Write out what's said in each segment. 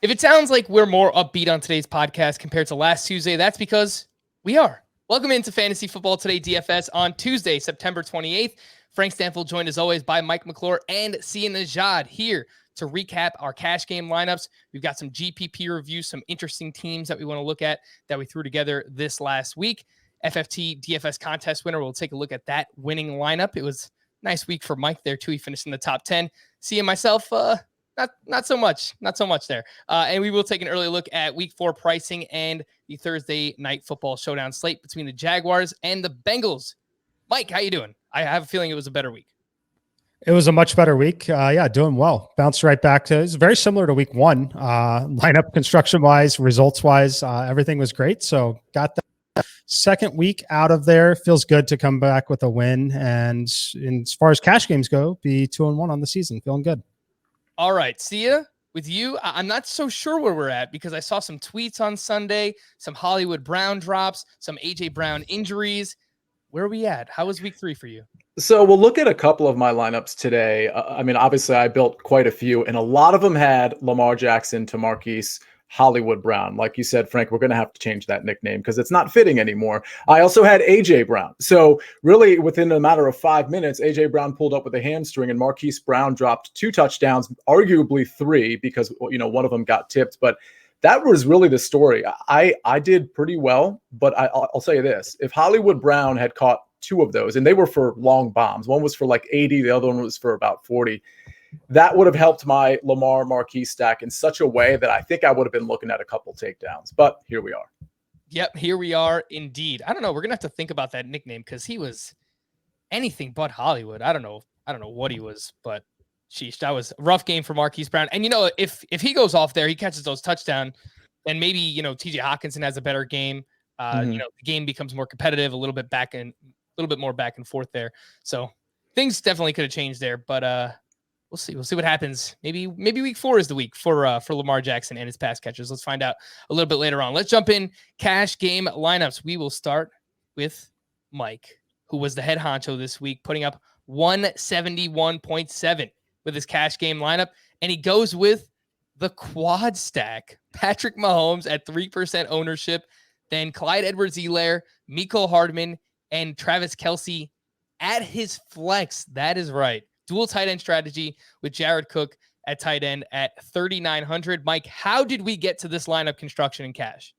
If it sounds like we're more upbeat on today's podcast compared to last Tuesday, that's because we are. Welcome into Fantasy Football Today DFS on Tuesday, September 28th. Frank Stanfield joined as always by Mike McClure and Sia Najad here to recap our cash game lineups. We've got some GPP reviews, some interesting teams that we want to look at that we threw together this last week. FFT DFS contest winner. We'll take a look at that winning lineup. It was a nice week for Mike there too. He finished in the top 10. Sia and myself, not so much there. And we will take an early look at week 4 pricing and the Thursday night football showdown slate between the Jaguars and the Bengals. Mike, how you doing? I have a feeling it was a better week. It was a much better week. Doing well. Bounced right back to, it's very similar to week 1. Lineup construction wise, results wise, everything was great. So got the second week out of there. Feels good to come back with a win. And as far as cash games go, be 2-1 on the season. Feeling good. All right, Sia, with you, I'm not so sure where we're at because I saw some tweets on Sunday, some Hollywood Brown drops, some A.J. Brown injuries. Where are we at? How was week 3 for you? So we'll look at a couple of my lineups today. Obviously, I built quite a few, and a lot of them had Lamar Jackson to Marquise Hollywood Brown. Like you said, Frank, we're going to have to change that nickname because it's not fitting anymore. I also had A.J. Brown. So really, within a matter of 5 minutes, A.J. Brown pulled up with a hamstring, and Marquise Brown dropped 2 touchdowns, arguably 3 because, one of them got tipped. But that was really the story. I did pretty well, but I'll say this. If Hollywood Brown had caught 2 of those, and they were for long bombs, one was for like 80, the other one was for about 40, that would have helped my Lamar Marquise stack in such a way that I think I would have been looking at a couple takedowns. But here we are. Yep, here we are indeed. I don't know. We're going to have to think about that nickname because he was anything but Hollywood. I don't know what he was, but sheesh, that was a rough game for Marquise Brown. And, if he goes off there, he catches those touchdowns, then maybe, TJ Hawkinson has a better game. The game becomes more competitive, a little bit more back and forth there. So things definitely could have changed there, but we'll see. We'll see what happens. Maybe week 4 is the week for Lamar Jackson and his pass catchers. Let's find out a little bit later on. Let's jump in cash game lineups. We will start with Mike, who was the head honcho this week, putting up 171.7 with his cash game lineup. And he goes with the quad stack. Patrick Mahomes at 3% ownership. Then Clyde Edwards-Helaire, Mecole Hardman, and Travis Kelce at his flex. That is right. Dual tight end strategy with Jared Cook at tight end at 3,900. Mike, how did we get to this lineup construction in cash?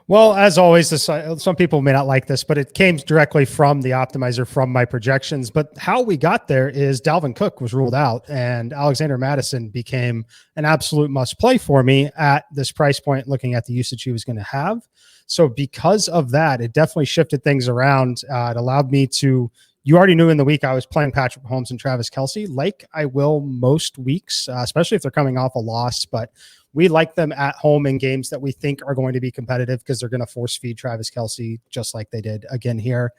Well, as always, some people may not like this, but it came directly from the optimizer from my projections. But how we got there is Dalvin Cook was ruled out and Alexander Mattison became an absolute must play for me at this price point, looking at the usage he was going to have. So because of that, it definitely shifted things around. It allowed me to, you already knew in the week I was playing Patrick Mahomes and Travis Kelce, like I will most weeks, especially if they're coming off a loss. But we like them at home in games that we think are going to be competitive because they're going to force feed Travis Kelce just like they did again here.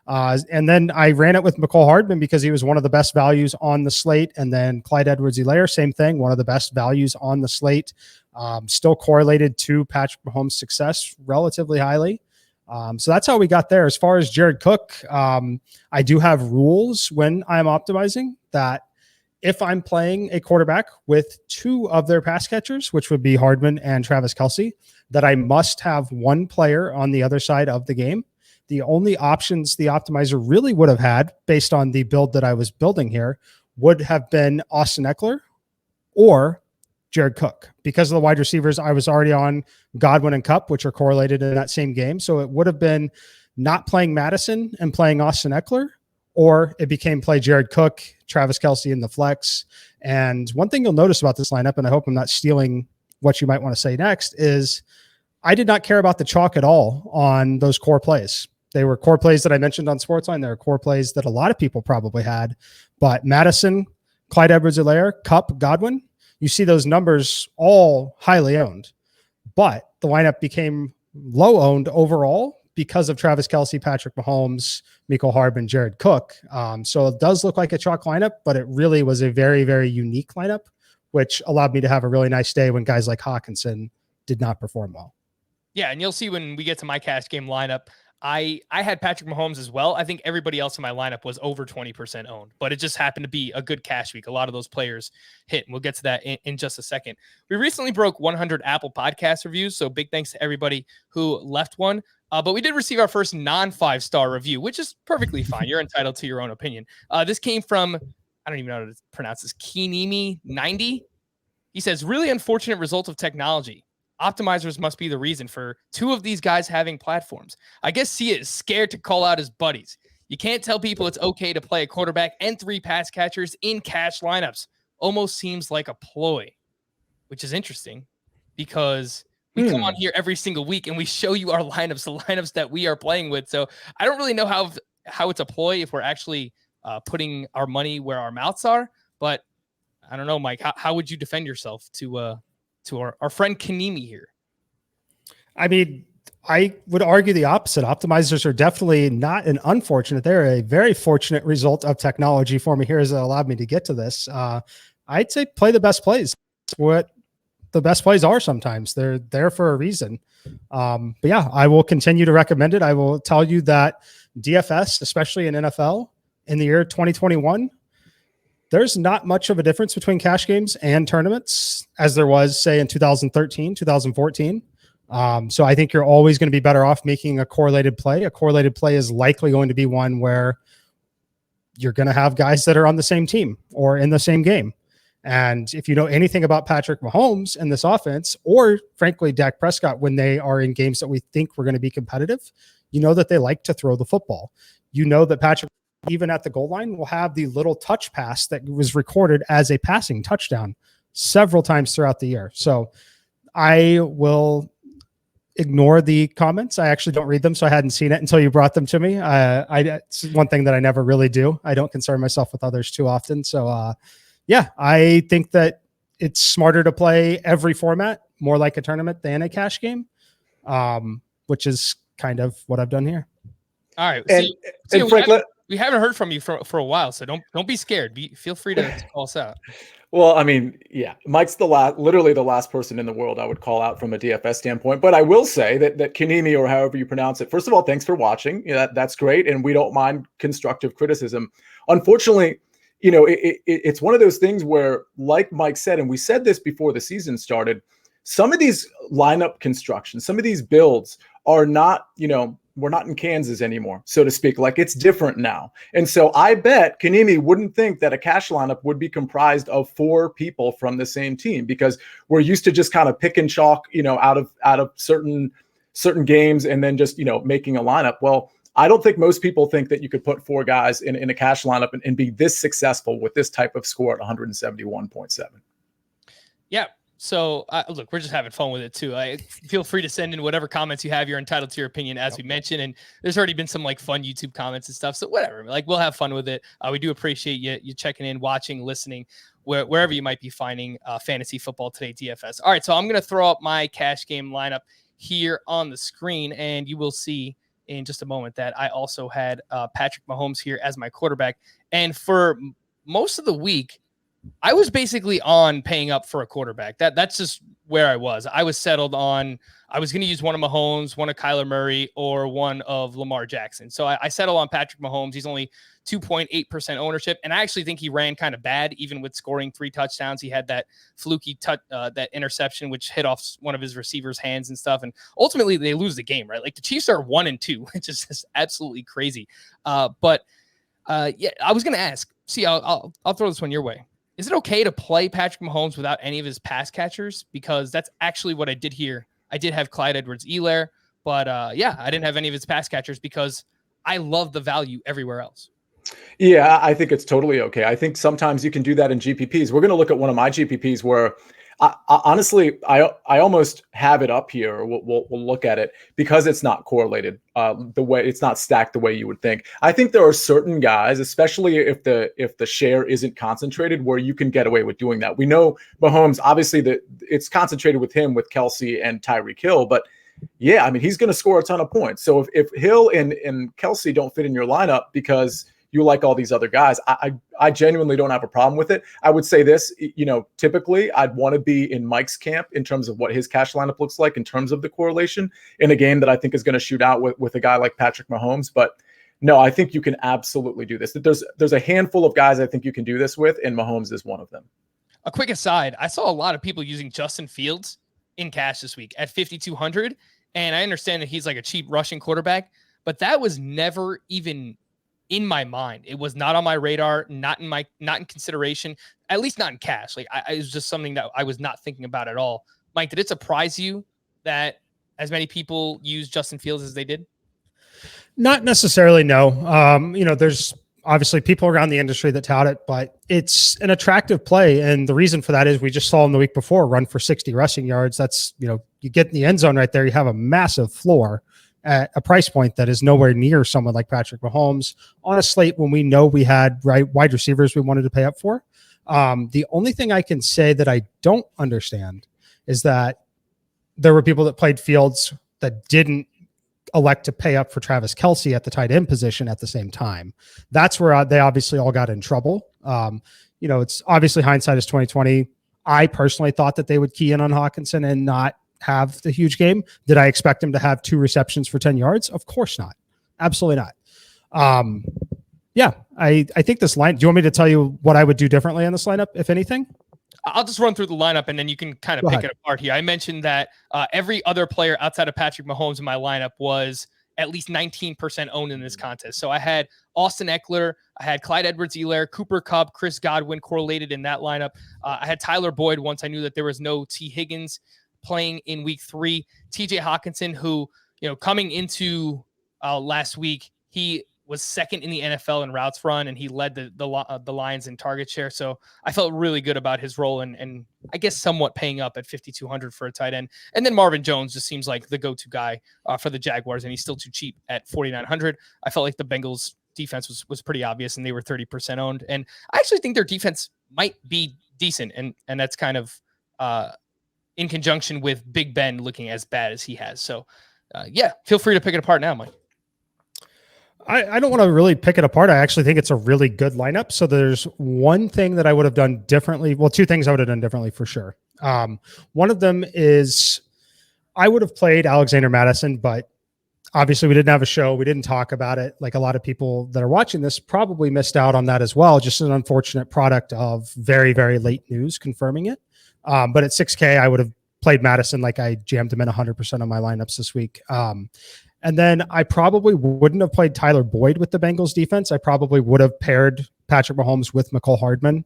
And then I ran it with Mecole Hardman because he was one of the best values on the slate. And then Clyde Edwards-Helaire, same thing, one of the best values on the slate. Still correlated to Patrick Mahomes' success relatively highly. So that's how we got there. As far as Jared Cook, I do have rules when I'm optimizing that if I'm playing a quarterback with 2 of their pass catchers, which would be Hardman and Travis Kelce, that I must have one player on the other side of the game. The only options the optimizer really would have had based on the build that I was building here would have been Austin Eckler or Jared Cook. Because of the wide receivers, I was already on Godwin and Kupp, which are correlated in that same game. So it would have been not playing Madison and playing Austin Eckler, or it became play Jared Cook, Travis Kelce in the flex. And one thing you'll notice about this lineup, and I hope I'm not stealing what you might want to say next, is I did not care about the chalk at all on those core plays. They were core plays that I mentioned on Sportsline. They were core plays that a lot of people probably had. But Madison, Clyde Edwards-Helaire, Kupp, Godwin, you see those numbers all highly owned. But the lineup became low owned overall because of Travis Kelce, Patrick Mahomes, Mecole Hardman, Jared Cook. So it does look like a chalk lineup, but it really was a very, very unique lineup, which allowed me to have a really nice day when guys like Hawkinson did not perform well. Yeah, and you'll see when we get to my cash game lineup, I had Patrick Mahomes as well. I think everybody else in my lineup was over 20% owned, but it just happened to be a good cash week. A lot of those players hit, and we'll get to that in just a second. We recently broke 100 Apple Podcast reviews, so big thanks to everybody who left one. But we did receive our first non-5-star review, which is perfectly fine. You're entitled to your own opinion. This came from, I don't even know how to pronounce this, Kinimi90. He says, really unfortunate result of technology. Optimizers must be the reason for two of these guys having platforms. I guess Sia is scared to call out his buddies. You can't tell people it's okay to play a quarterback and 3 pass catchers in cash lineups. Almost seems like a ploy, which is interesting because we come on here every single week and we show you our lineups, the lineups that we are playing with. So I don't really know how it's a ploy if we're actually putting our money where our mouths are. But I don't know, Mike, how would you defend yourself to our friend Kanemi here? I mean, I would argue the opposite. Optimizers are definitely not an unfortunate. They're a very fortunate result of technology for me here as it allowed me to get to this. I'd say play the best plays. That's what the best plays are sometimes. They're there for a reason. But yeah, I will continue to recommend it. I will tell you that DFS, especially in NFL, in the year 2021, there's not much of a difference between cash games and tournaments as there was, say, in 2013, 2014. So I think you're always going to be better off making a correlated play. A correlated play is likely going to be one where you're going to have guys that are on the same team or in the same game. And if you know anything about Patrick Mahomes and this offense, or frankly, Dak Prescott, when they are in games that we think we're going to be competitive, you know that they like to throw the football. You know that Patrick, even at the goal line, will have the little touch pass that was recorded as a passing touchdown several times throughout the year. So I will ignore the comments. I actually don't read them, so I hadn't seen it until you brought them to me. It's one thing that I never really do. I don't concern myself with others too often. So yeah, I think that it's smarter to play every format more like a tournament than a cash game, which is kind of what I've done here. All right. And Frank, we haven't heard from you for a while, so don't be scared. Feel free to call us out. Well, I mean, yeah, Mike's literally the last person in the world I would call out from a DFS standpoint. But I will say that Kanemi, or however you pronounce it, first of all, thanks for watching. Yeah, that's great, and we don't mind constructive criticism. Unfortunately, you know, it's one of those things where, like Mike said, and we said this before the season started, some of these lineup constructions, some of these builds are not, you know, we're not in Kansas anymore, so to speak. Like, it's different now. And so I bet Kanemi wouldn't think that a cash lineup would be comprised of 4 people from the same team, because we're used to just kind of pick and chalk, you know, out of certain games and then just, you know, making a lineup. Well, I don't think most people think that you could put 4 guys in a cash lineup and be this successful with this type of score at 171.7. Yeah. So look, we're just having fun with it too. Feel free to send in whatever comments you have. You're entitled to your opinion, as we mentioned. And there's already been some like fun YouTube comments and stuff. So whatever, like, we'll have fun with it. We do appreciate you checking in, watching, listening, wherever you might be finding Fantasy Football Today DFS. All right, so I'm going to throw up my cash game lineup here on the screen, and you will see in just a moment that I also had Patrick Mahomes here as my quarterback. And for most of the week, I was basically on paying up for a quarterback. That's just where I was. I was settled on, I was going to use one of Mahomes, one of Kyler Murray, or one of Lamar Jackson. So I settled on Patrick Mahomes. He's only 2.8% ownership. And I actually think he ran kind of bad, even with scoring 3 touchdowns. He had that fluky that interception, which hit off one of his receivers' hands and stuff. And ultimately they lose the game, right? Like, the Chiefs are 1-2, which is just absolutely crazy. Yeah, I was going to ask, I'll throw this one your way. Is it okay to play Patrick Mahomes without any of his pass catchers? Because that's actually what I did here. I did have Clyde Edwards-Helaire, but yeah, I didn't have any of his pass catchers because I love the value everywhere else. Yeah, I think it's totally okay. I think sometimes you can do that in GPPs. We're going to look at one of my GPPs where honestly, I almost have it up here. We'll look at it because it's not correlated the way, it's not stacked the way you would think. I think there are certain guys, especially if the share isn't concentrated, where you can get away with doing that. We know Mahomes, obviously, that it's concentrated with him, with Kelsey and Tyreek Hill, but yeah, I mean, he's going to score a ton of points. So if Hill and Kelsey don't fit in your lineup because you like all these other guys. I genuinely don't have a problem with it. I would say this, typically I'd want to be in Mike's camp in terms of what his cash lineup looks like in terms of the correlation in a game that I think is going to shoot out with a guy like Patrick Mahomes. But no, I think you can absolutely do this. There's a handful of guys I think you can do this with, and Mahomes is one of them. A quick aside, I saw a lot of people using Justin Fields in cash this week at 5,200. And I understand that he's like a cheap rushing quarterback, but that was never even in my mind. It was not on my radar, not in consideration, at least not in cash. Like it was just something that I was not thinking about at all. Mike, did it surprise you that as many people use Justin Fields as they did? Not necessarily, no. There's obviously people around the industry that tout it, but it's an attractive play. And the reason for that is we just saw him the week before run for 60 rushing yards. That's, you get in the end zone right there. You have a massive floor at a price point that is nowhere near someone like Patrick Mahomes on a slate when we know we had wide receivers we wanted to pay up for. The only thing I can say that I don't understand is that there were people that played Fields that didn't elect to pay up for Travis Kelce at the tight end position at the same time. That's where they obviously all got in trouble. It's obviously hindsight is 2020. I personally thought that they would key in on Hawkinson and not have the huge game. Did I expect him to have 2 receptions for 10 yards? Of course not. Absolutely not. I think this line, do you want me to tell you what I would do differently on this lineup, if anything? I'll just run through the lineup and then you can kind of pick it apart here. I mentioned that every other player outside of Patrick Mahomes in my lineup was at least 19% owned in this contest. So I had Austin Eckler, I had Clyde Edwards-Helaire, Cooper Kupp, Chris Godwin correlated in that lineup. I had Tyler Boyd once I knew that there was no T. Higgins playing in week 3. TJ Hawkinson, who, coming into last week, he was second in the NFL in routes run, and he led the Lions in target share. So I felt really good about his role and I guess somewhat paying up at 5,200 for a tight end. And then Marvin Jones just seems like the go-to guy for the Jaguars, and he's still too cheap at 4,900. I felt like the Bengals defense was pretty obvious, and they were 30% owned. And I actually think their defense might be decent, and that's kind of in conjunction with Big Ben looking as bad as he has. So feel free to pick it apart now, Mike. I don't want to really pick it apart. I actually think it's a really good lineup. So there's one thing that I would have done differently. Well, 2 things I would have done differently for sure. One of them is I would have played Alexander Mattison, but obviously we didn't have a show. We didn't talk about it. Like a lot of people that are watching this probably missed out on that as well. Just an unfortunate product of very, very late news confirming it. But at 6K, I would have played Mattison like I jammed him in 100% of my lineups this week. And then I probably wouldn't have played Tyler Boyd with the Bengals defense. I probably would have paired Patrick Mahomes with Mecole Hardman.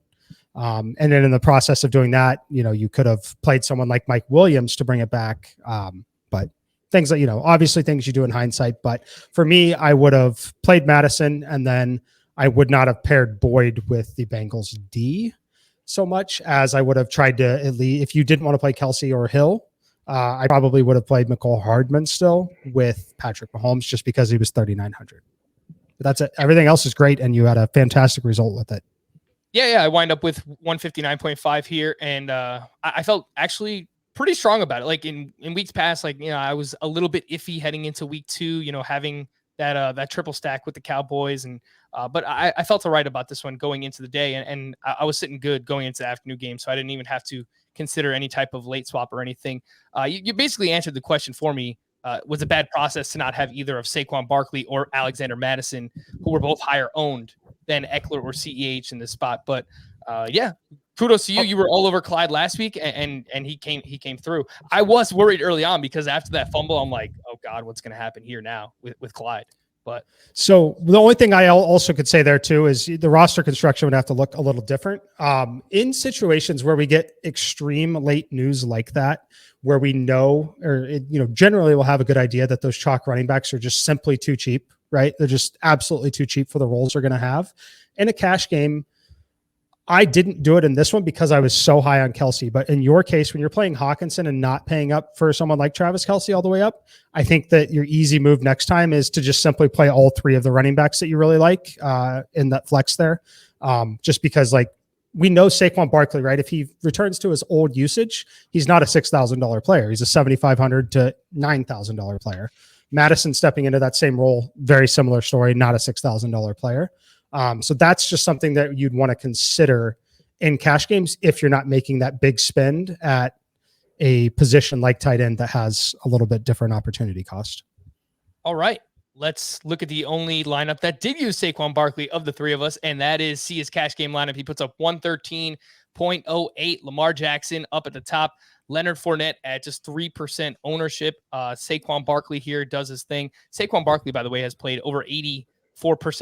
And then in the process of doing that, you could have played someone like Mike Williams to bring it back. But things that, obviously things you do in hindsight. But for me, I would have played Mattison, and then I would not have paired Boyd with the Bengals D so much as I would have tried to, at least if you didn't want to play Kelce or Hill, I probably would have played Mecole Hardman still with Patrick Mahomes just because he was 3,900. But that's it. Everything else is great, and you had a fantastic result with it. Yeah. I wind up with 159.5 here, and I felt actually pretty strong about it. Like in weeks past, I was a little bit iffy heading into week 2, having that triple stack with the Cowboys, and but I felt all right about this one going into the day, and I was sitting good going into the afternoon game, so I didn't even have to consider any type of late swap or anything. You basically answered the question for me. Was a bad process to not have either of Saquon Barkley or Alexander Mattison, who were both higher owned than Eckler or CEH in this spot. But kudos to you. You were all over Clyde last week, and he came through. I was worried early on because after that fumble, I'm like, oh God, what's going to happen here now with Clyde? But so the only thing I also could say there too is the roster construction would have to look a little different. In situations where we get extreme late news like that, where we know, or generally we'll have a good idea that those chalk running backs are just simply too cheap, right? They're just absolutely too cheap for the roles they're going to have in a cash game. I didn't do it in this one because I was so high on Kelce. But in your case, when you're playing Hawkinson and not paying up for someone like Travis Kelce all the way up, I think that your easy move next time is to just simply play all 3 of the running backs that you really like in that flex there. Just because we know Saquon Barkley, right? If he returns to his old usage, he's not a $6,000 player. He's a $7,500 to $9,000 player. Madison stepping into that same role, very similar story, not a $6,000 player. So that's just something that you'd want to consider in cash games if you're not making that big spend at a position like tight end that has a little bit different opportunity cost. All right. Let's look at the only lineup that did use Saquon Barkley of the three of us, and that is his cash game lineup. He puts up 113.08. Lamar Jackson up at the top. Leonard Fournette at just 3% ownership. Saquon Barkley here does his thing. Saquon Barkley, by the way, has played over 84%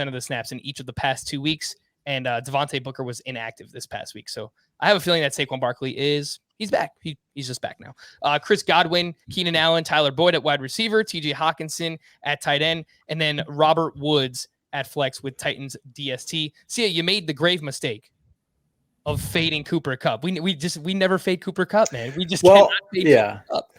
of the snaps in each of the past 2 weeks, and Devontae Booker was inactive this past week. So I have a feeling that Saquon Barkley he's back. He's just back now. Chris Godwin, Keenan Allen, Tyler Boyd at wide receiver, TJ Hawkinson at tight end, and then Robert Woods at flex with Titans DST. See, you made the grave mistake of fading Cooper Kupp. We never fade Cooper Kupp, man. We just cannot fade Cooper Kupp.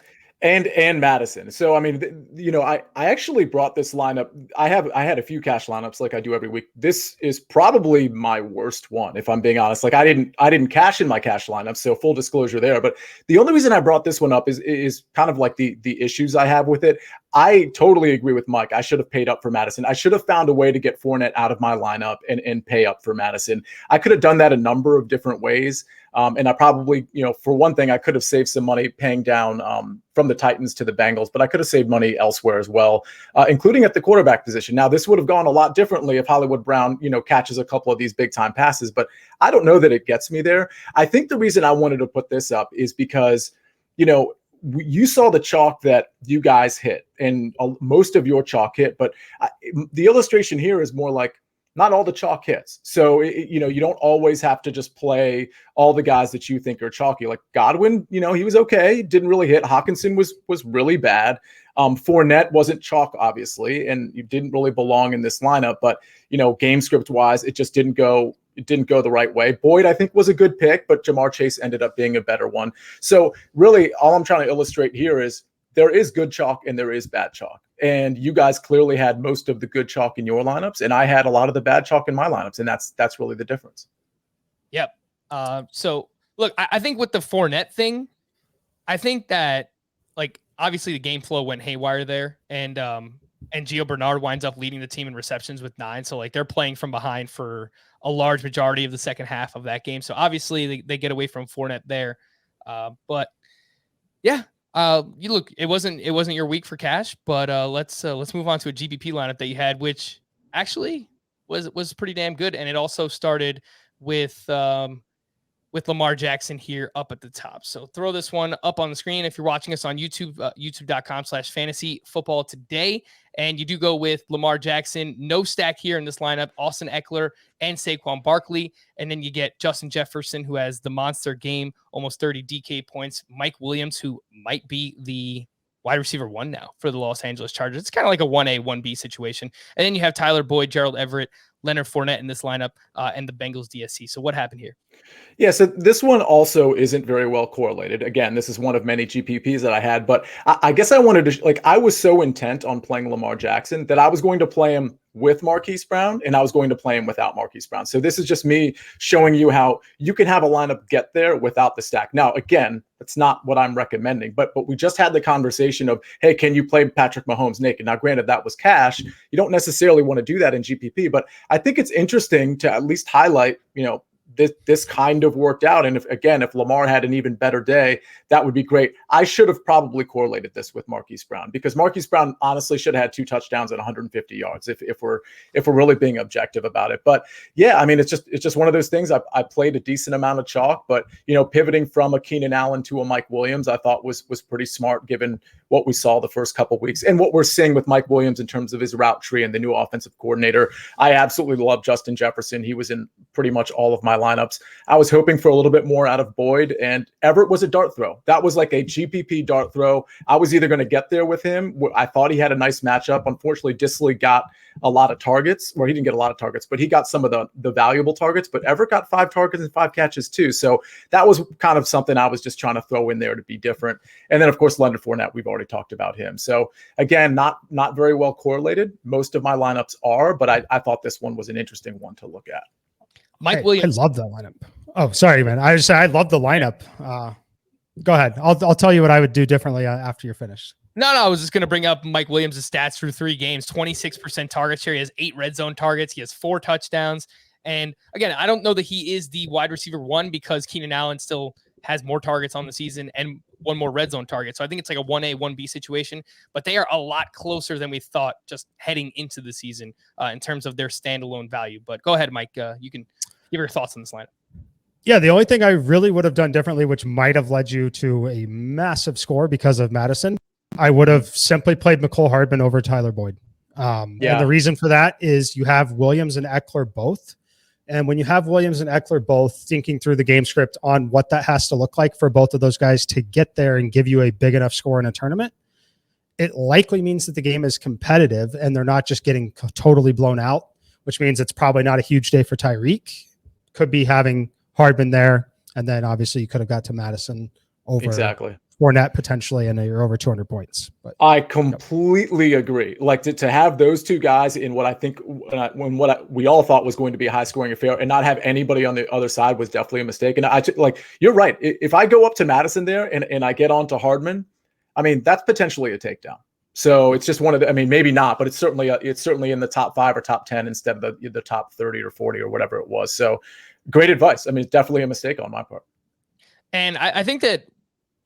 And Madison. So, I mean, I actually brought this lineup. I had a few cash lineups like I do every week. This is probably my worst one, if I'm being honest. Like I didn't cash in my cash lineup. So full disclosure there. But the only reason I brought this one up is kind of like the issues I have with it. I totally agree with Mike. I should have paid up for Madison. I should have found a way to get Fournette out of my lineup and pay up for Madison. I could have done that a number of different ways. And I probably, for one thing, I could have saved some money paying down from the Titans to the Bengals, but I could have saved money elsewhere as well, including at the quarterback position. Now, this would have gone a lot differently if Hollywood Brown, catches a couple of these big time passes, but I don't know that it gets me there. I think the reason I wanted to put this up is because, you saw the chalk that you guys hit and most of your chalk hit, but the illustration here is more like, not all the chalk hits. So, you don't always have to just play all the guys that you think are chalky. Like Godwin, he was okay. Didn't really hit. Hawkinson was really bad. Fournette wasn't chalk, obviously, and you didn't really belong in this lineup. But, game script wise, it just didn't go the right way. Boyd, I think, was a good pick, but Jamar Chase ended up being a better one. So really, all I'm trying to illustrate here is there is good chalk and there is bad chalk. And you guys clearly had most of the good chalk in your lineups, and I had a lot of the bad chalk in my lineups, and that's really the difference. Yep. So look, I think with the Fournette thing, I think that obviously the game flow went haywire there, and Gio Bernard winds up leading the team in receptions with 9. So they're playing from behind for a large majority of the second half of that game. So obviously they get away from Fournette there. But yeah. It wasn't your week for cash, but let's move on to a GPP lineup that you had, which actually was pretty damn good, and it also started with Lamar Jackson here up at the top. So throw this one up on the screen if you're watching us on YouTube, youtube.com/fantasyfootballtoday, and you do go with Lamar Jackson, no stack here in this lineup, Austin Eckler and Saquon Barkley, and then you get Justin Jefferson, who has the monster game, almost 30 DK points, Mike Williams, who might be the wide receiver 1 now for the Los Angeles Chargers. It's kind of like a 1A, 1B situation. And then you have Tyler Boyd, Gerald Everett, Leonard Fournette in this lineup, and the Bengals DSC. So what happened here? Yeah, so this one also isn't very well correlated. Again, this is one of many GPPs that I had, but I guess I wanted to, I was so intent on playing Lamar Jackson that I was going to play him with Marquise Brown, and I was going to play him without Marquise Brown. So this is just me showing you how you can have a lineup get there without the stack. Now, again, that's not what I'm recommending, but we just had the conversation of, hey, can you play Patrick Mahomes naked? Now, granted, that was cash. You don't necessarily want to do that in GPP, but I think it's interesting to at least highlight, this kind of worked out. And if Lamar had an even better day, that would be great. I should have probably correlated this with Marquise Brown, because Marquise Brown honestly should have had 2 touchdowns and 150 yards if we're really being objective about it. But yeah, I mean, it's just one of those things. I played a decent amount of chalk, but pivoting from a Keenan Allen to a Mike Williams, I thought was pretty smart given what we saw the first couple of weeks and what we're seeing with Mike Williams in terms of his route tree and the new offensive coordinator. I absolutely love Justin Jefferson. He was in pretty much all of my lineups. I was hoping for a little bit more out of Boyd, and Everett was a dart throw. That was like a GPP dart throw. I was either going to get there with him. I thought he had a nice matchup. Unfortunately, Disley got a lot of targets, or he didn't get a lot of targets, but he got some of the valuable targets. But Everett got 5 targets and 5 catches too. So that was kind of something I was just trying to throw in there to be different. And then, of course, Leonard Fournette, we've already talked about him. So again, not very well correlated. Most of my lineups are, but I thought this one was an interesting one to look at. Mike Williams. I love that lineup. Oh, sorry, man. I love the lineup. Go ahead. I'll tell you what I would do differently after you're finished. No, I was just going to bring up Mike Williams' stats through 3 games, 26% target share. He has 8 red zone targets. He has 4 touchdowns. And again, I don't know that he is the wide receiver 1 because Keenan Allen still has more targets on the season and 1 more red zone target. So I think it's like a 1A, 1B situation, but they are a lot closer than we thought just heading into the season in terms of their standalone value. But go ahead, Mike. You can give your thoughts on this lineup. Yeah, the only thing I really would have done differently, which might have led you to a massive score because of Madison, I would have simply played Mecole Hardman over Tyler Boyd. And the reason for that is you have Williams and Eckler both. And when you have Williams and Eckler both, thinking through the game script on what that has to look like for both of those guys to get there and give you a big enough score in a tournament, it likely means that the game is competitive and they're not just getting totally blown out, which means it's probably not a huge day for Tyreek. Could be having Hardman there, and then obviously you could have got to Madison over Fournette potentially, and you're over 200 points. But I completely agree. Like to have those two guys in what I think we all thought was going to be a high scoring affair and not have anybody on the other side was definitely a mistake. And you're right. If I go up to Madison there and I get on to Hardman, I mean, that's potentially a takedown. So it's just one of the, I mean, maybe not, but it's certainly in the top 5 or top 10 instead of the top 30 or 40 or whatever it was. So great advice. I mean, it's definitely a mistake on my part. And I think that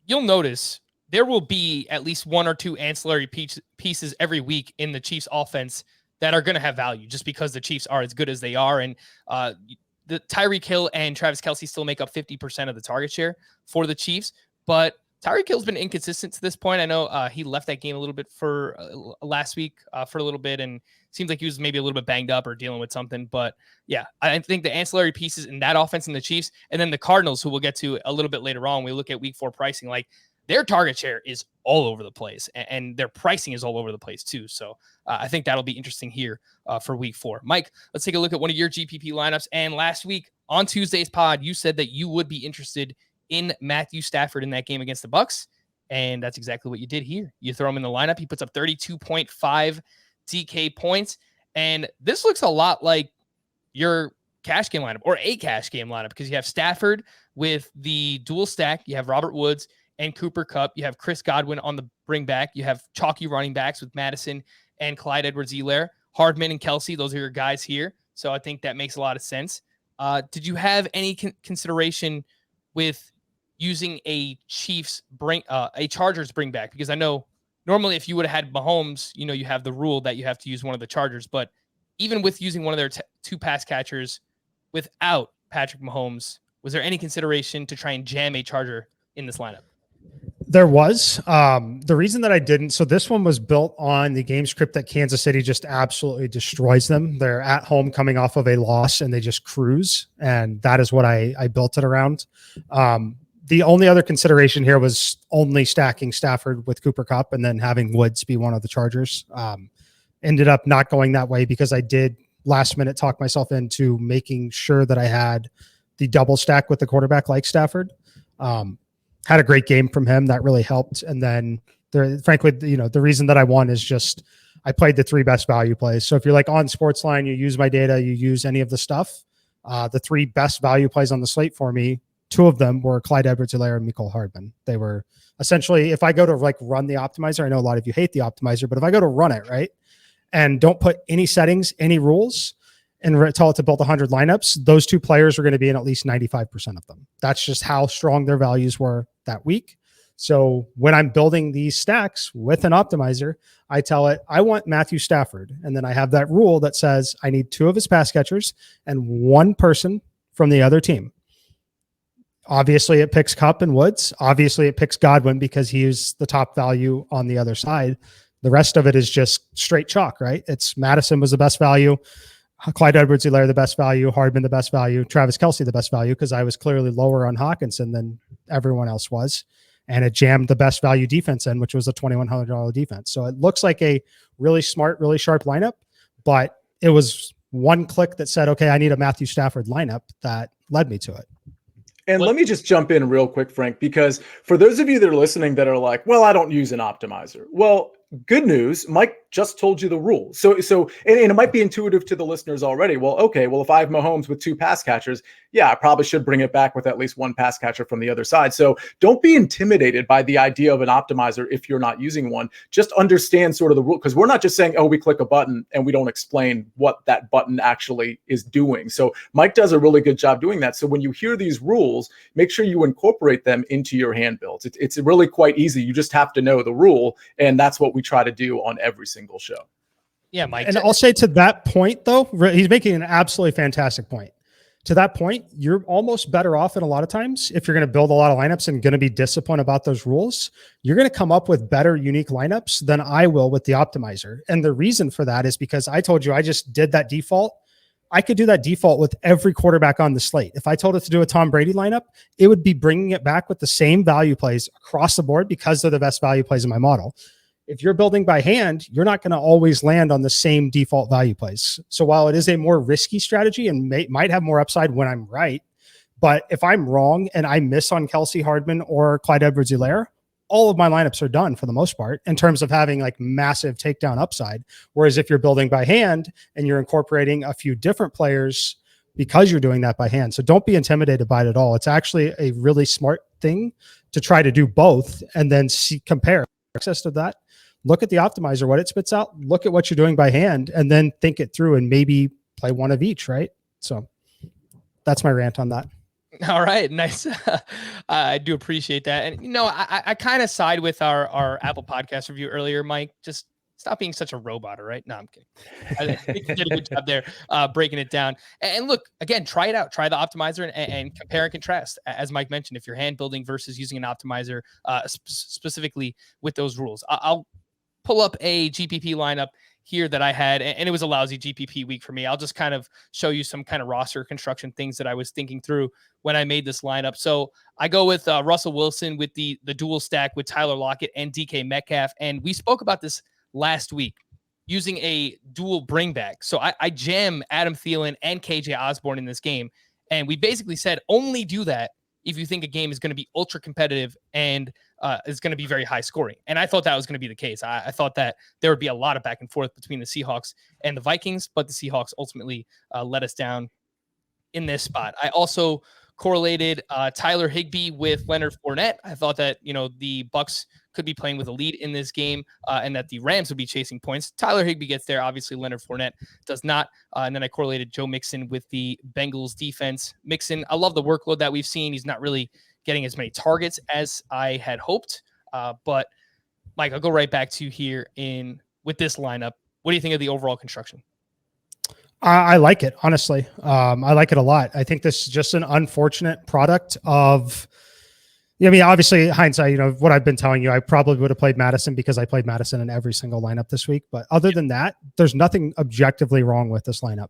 you'll notice there will be at least 1 or 2 ancillary pieces every week in the Chiefs offense that are going to have value just because the Chiefs are as good as they are. And the Tyreek Hill and Travis Kelce still make up 50% of the target share for the Chiefs, but Tyreek Hill's been inconsistent to this point. I know he left that game a little bit for last week for a little bit, and seems like he was maybe a little bit banged up or dealing with something. But yeah, I think the ancillary pieces in that offense and the Chiefs, and then the Cardinals, who we'll get to a little bit later on, we look at week 4 pricing, like their target share is all over the place, and their pricing is all over the place too. So I think that'll be interesting here for week 4. Mike, let's take a look at one of your GPP lineups. And last week on Tuesday's pod, you said that you would be interested in Matthew Stafford in that game against the Bucs. And that's exactly what you did here. You throw him in the lineup. He puts up 32.5 DK points. And this looks a lot like your cash game lineup or a cash game lineup because you have Stafford with the dual stack. You have Robert Woods and Cooper Kupp. You have Chris Godwin on the bring back. You have chalky running backs with Madison and Clyde Edwards-Helaire, Hardman and Kelce. Those are your guys here. So I think that makes a lot of sense. Did you have any consideration with using a Chargers bring back? Because I know normally if you would have had Mahomes, you have the rule that you have to use one of the Chargers, but even with using one of their 2 pass catchers without Patrick Mahomes, was there any consideration to try and jam a Charger in this lineup? There was. The reason that I didn't, so this one was built on the game script that Kansas City just absolutely destroys them. They're at home coming off of a loss and they just cruise. And that is what I built it around. The only other consideration here was only stacking Stafford with Cooper Kupp and then having Woods be one of the Chargers. Ended up not going that way because I did last minute talk myself into making sure that I had the double stack with the quarterback like Stafford. Had a great game from him. That really helped. And then frankly, the reason that I won is just I played the 3 best value plays. So if you're like on Sportsline, you use my data, you use any of the stuff, the 3 best value plays on the slate for me, 2 of them were Clyde Edwards-Helaire and Mecole Hardman. They were essentially, if I go to like run the optimizer, I know a lot of you hate the optimizer, but if I go to run it, right, and don't put any settings, any rules, and tell it to build 100 lineups, those 2 players are going to be in at least 95% of them. That's just how strong their values were that week. So when I'm building these stacks with an optimizer, I tell it, I want Matthew Stafford. And then I have that rule that says I need 2 of his pass catchers and 1 person from the other team. Obviously it picks Kupp and Woods. Obviously it picks Godwin because he's the top value on the other side. The rest of it is just straight chalk, right? It's Madison was the best value. Clyde Edwards-Helaire the best value, Hardman the best value, Travis Kelce the best value because I was clearly lower on Hawkinson than everyone else was. And it jammed the best value defense in, which was a $2,100 defense. So it looks like a really smart, really sharp lineup, but it was 1 click that said, okay, I need a Matthew Stafford lineup that led me to it. And let me just jump in real quick, Frank, because for those of you that are listening that are like, well, I don't use an optimizer. Well, good news. Mike just told you the rules. So and it might be intuitive to the listeners already. Well, okay, well, if I have Mahomes with 2 pass catchers, yeah, I probably should bring it back with at least 1 pass catcher from the other side. So don't be intimidated by the idea of an optimizer if you're not using one. Just understand sort of the rule, because we're not just saying, oh, we click a button and we don't explain what that button actually is doing. So Mike does a really good job doing that. So when you hear these rules, make sure you incorporate them into your hand builds. It's really quite easy. You just have to know the rule, and that's what we try to do on every single show. Yeah, Mike. And I'll say to that point, though, he's making an absolutely fantastic point. To that point, you're almost better off in a lot of times if you're going to build a lot of lineups and going to be disciplined about those rules. You're going to come up with better, unique lineups than I will with the optimizer. And the reason for that is because I told you I just did that default. I could do that default with every quarterback on the slate. If I told it to do a Tom Brady lineup, it would be bringing it back with the same value plays across the board because they're the best value plays in my model. If you're building by hand, you're not going to always land on the same default value plays. So while it is a more risky strategy and might have more upside when I'm right, but if I'm wrong and I miss on Kelsey Hardman or Clyde Edwards-Helaire, all of my lineups are done for the most part in terms of having like massive takedown upside. Whereas if you're building by hand and you're incorporating a few different players because you're doing that by hand. So don't be intimidated by it at all. It's actually a really smart thing to try to do both and then compare access to that. Look at the optimizer, what it spits out, look at what you're doing by hand, and then think it through and maybe play one of each, right? So that's my rant on that. All right. Nice. I do appreciate that. And, you know, I kind of side with our Apple Podcast review earlier, Mike. Just stop being such a robot, all right? No, I'm kidding. I think you did a good job there breaking it down. And look, again, try it out. Try the optimizer and compare and contrast. As Mike mentioned, if you're hand building versus using an optimizer, specifically with those rules. I'll pull up a GPP lineup here that I had, and it was a lousy GPP week for me. I'll just kind of show you some kind of roster construction things that I was thinking through when I made this lineup. So I go with Russell Wilson with the dual stack with Tyler Lockett and DK Metcalf. And we spoke about this last week using a dual bring back. So I jam Adam Thielen and KJ Osborne in this game. And we basically said, only do that if you think a game is going to be ultra competitive and is going to be very high scoring. And I thought that was going to be the case. I thought that there would be a lot of back and forth between the Seahawks and the Vikings, but the Seahawks ultimately let us down in this spot. I also correlated Tyler Higbee with Leonard Fournette. I thought that, you know, the Bucks could be playing with a lead in this game and that the Rams would be chasing points. Tyler Higbee gets there. Obviously, Leonard Fournette does not. And then I correlated Joe Mixon with the Bengals defense. Mixon, I love the workload that we've seen. He's not really getting as many targets as I had hoped. But Mike, I'll go right back to you here with this lineup. What do you think of the overall construction? I like it, honestly. I like it a lot. I think this is just an unfortunate product of, I mean, obviously hindsight, you know, what I've been telling you, I probably would have played Madison because I played Madison in every single lineup this week. But other than that, there's nothing objectively wrong with this lineup.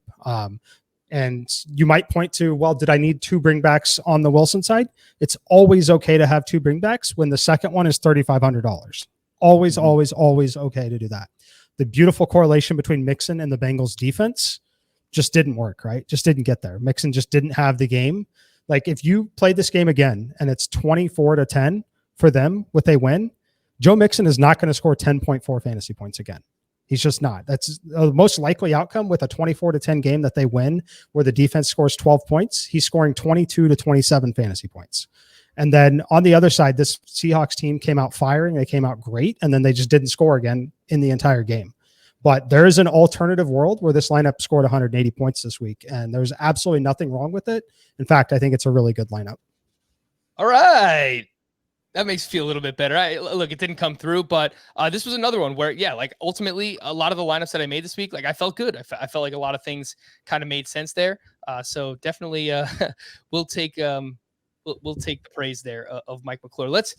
And you might point to, well, did I need 2 bringbacks on the Wilson side? It's always okay to have 2 bringbacks when the second one is $3,500. Always, always, always okay to do that. The beautiful correlation between Mixon and the Bengals defense just didn't work, right? Just didn't get there. Mixon just didn't have the game. Like if you play this game again and it's 24-10 for them with a win, Joe Mixon is not going to score 10.4 fantasy points again. He's just not. That's the most likely outcome with a 24-10 game that they win where the defense scores 12 points. He's scoring 22 to 27 fantasy points. And then on the other side, this Seahawks team came out firing. They came out great, and then they just didn't score again in the entire game. But there is an alternative world where this lineup scored 180 points this week, and there's absolutely nothing wrong with it. In fact, I think it's a really good lineup. All right. That makes me feel a little bit better. Look, it didn't come through, but this was another one where, yeah, like ultimately a lot of the lineups that I made this week, like I felt good. I felt like a lot of things kind of made sense there. So definitely we'll take the praise there of Mike McClure. Let's